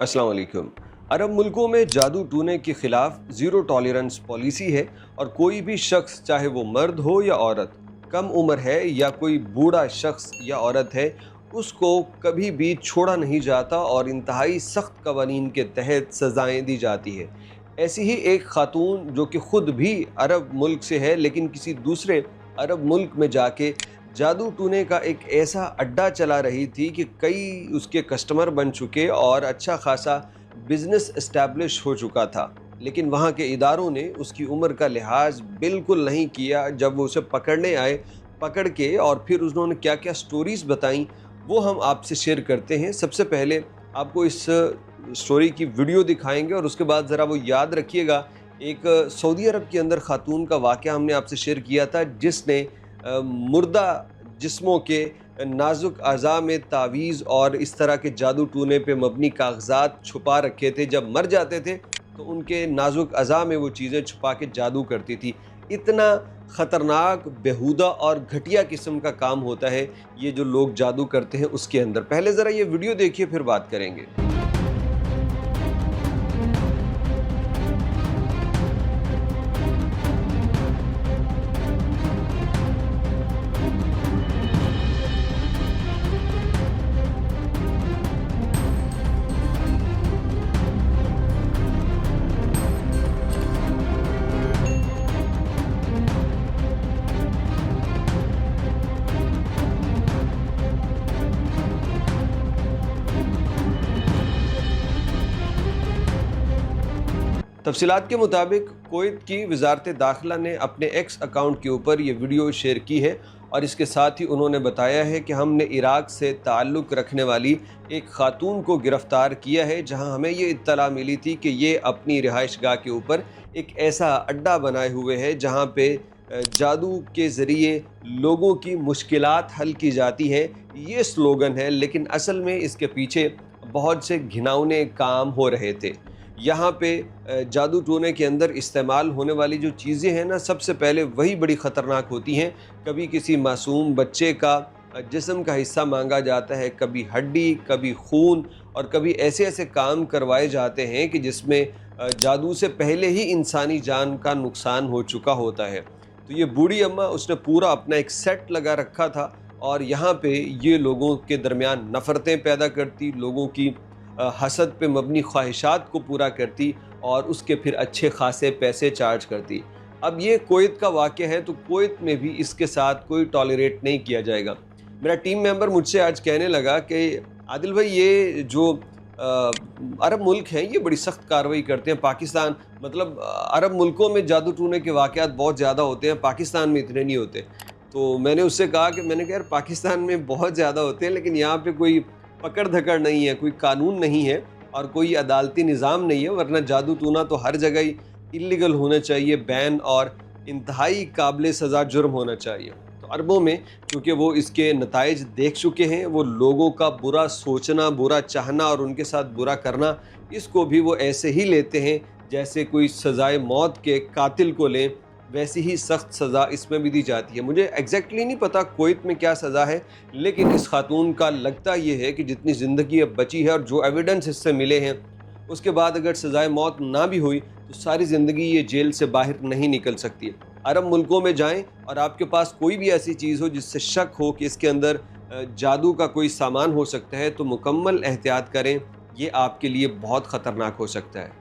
अस्सलाम वालेकुम। अरब मुल्कों में जादू टूने के खिलाफ ज़ीरो टॉलरेंस पॉलिसी है और कोई भी शख्स, चाहे वो मर्द हो या औरत, कम उम्र है या कोई बूढ़ा शख्स या औरत है, उसको कभी भी छोड़ा नहीं जाता और इंतहाई सख्त कवानीन के तहत सज़ाएँ दी जाती है। ऐसी ही एक खातून जो कि ख़ुद भी अरब मुल्क से है लेकिन किसी दूसरे अरब मुल्क में जाके जादू टूने का एक ऐसा अड्डा चला रही थी कि कई उसके कस्टमर बन चुके और अच्छा खासा बिजनेस एस्टैब्लिश हो चुका था। लेकिन वहाँ के इदारों ने उसकी उम्र का लिहाज बिल्कुल नहीं किया। जब वो उसे पकड़ने आए, पकड़ के और फिर उन्होंने क्या क्या स्टोरीज़ बताई, वो हम आपसे शेयर करते हैं। सबसे पहले आपको इस स्टोरी की वीडियो दिखाएंगे और उसके बाद ज़रा वो याद रखिएगा, एक सऊदी अरब के अंदर खातून का वाक़या हमने आपसे शेयर किया था जिसने मुर्दा जिस्मों के नाजुक अज़ा में तावीज़ और इस तरह के जादू टूने पे मबनी कागज़ात छुपा रखे थे। जब मर जाते थे तो उनके नाजुक अज़ा में वो चीज़ें छुपा के जादू करती थी। इतना ख़तरनाक, बेहुदा और घटिया किस्म का काम होता है ये जो लोग जादू करते हैं उसके अंदर। पहले ज़रा ये वीडियो देखिए, फिर बात करेंगे। तफसीलात के मुताबिक कुवैत की वजारत दाखिला ने अपने एक्स अकाउंट के ऊपर ये वीडियो शेयर की है और इसके साथ ही उन्होंने बताया है कि हमने इराक़ से ताल्लुक़ रखने वाली एक ख़ातून को गिरफ़्तार किया है, जहां हमें ये इत्तला मिली थी कि ये अपनी रिहाइशगाह के ऊपर एक ऐसा अड्डा बनाए हुए है जहां पे जादू के ज़रिए लोगों की मुश्किलात हल की जाती हैं। ये स्लोगन है, लेकिन असल में इसके पीछे बहुत से घिनौने काम हो रहे थे। यहाँ पे जादू टोने के अंदर इस्तेमाल होने वाली जो चीज़ें हैं ना, सबसे पहले वही बड़ी ख़तरनाक होती हैं। कभी किसी मासूम बच्चे का जिस्म का हिस्सा मांगा जाता है, कभी हड्डी, कभी खून, और कभी ऐसे ऐसे काम करवाए जाते हैं कि जिसमें जादू से पहले ही इंसानी जान का नुकसान हो चुका होता है। तो ये बूढ़ी अम्मा, उसने पूरा अपना एक सेट लगा रखा था और यहाँ पे ये लोगों के दरमियान नफ़रतें पैदा करती, लोगों की हसद पे मबनी ख्वाहिशात को पूरा करती और उसके फिर अच्छे खासे पैसे चार्ज करती। अब ये कुवैत का वाक़या है तो कुवैत में भी इसके साथ कोई टॉलरेट नहीं किया जाएगा। मेरा टीम मेंबर मुझसे आज कहने लगा कि आदिल भाई, ये जो अरब मुल्क हैं ये बड़ी सख्त कार्रवाई करते हैं। पाकिस्तान, मतलब अरब मुल्कों में जादू टूने के वाक़यात बहुत ज़्यादा होते हैं, पाकिस्तान में इतने नहीं होते। तो मैंने उससे कहा कि मैंने कहा यार, पाकिस्तान में बहुत ज़्यादा होते हैं लेकिन यहाँ पे कोई पकड़ धकड़ नहीं है, कोई कानून नहीं है और कोई अदालती निज़ाम नहीं है, वरना जादू टूना तो हर जगह ही इल्लीगल होना चाहिए, बैन और इंतहाई काबिल सज़ा जुर्म होना चाहिए। तो अरबों में क्योंकि वो इसके नताइज देख चुके हैं, वो लोगों का बुरा सोचना, बुरा चाहना और उनके साथ बुरा करना, इसको भी वो ऐसे ही लेते हैं जैसे कोई सज़ाए मौत के कातिल को लें, वैसी ही सख्त सज़ा इसमें भी दी जाती है। मुझे एग्जैक्टली नहीं पता कुवैत में क्या सज़ा है, लेकिन इस खातून का लगता ये है कि जितनी ज़िंदगी अब बची है और जो एविडेंस इससे मिले हैं, उसके बाद अगर सज़ाए मौत ना भी हुई तो सारी ज़िंदगी ये जेल से बाहर नहीं निकल सकती। अरब मुल्कों में जाएं और आपके पास कोई भी ऐसी चीज़ हो जिससे शक हो कि इसके अंदर जादू का कोई सामान हो सकता है, तो मुकम्मल एहतियात करें, ये आपके लिए बहुत ख़तरनाक हो सकता है।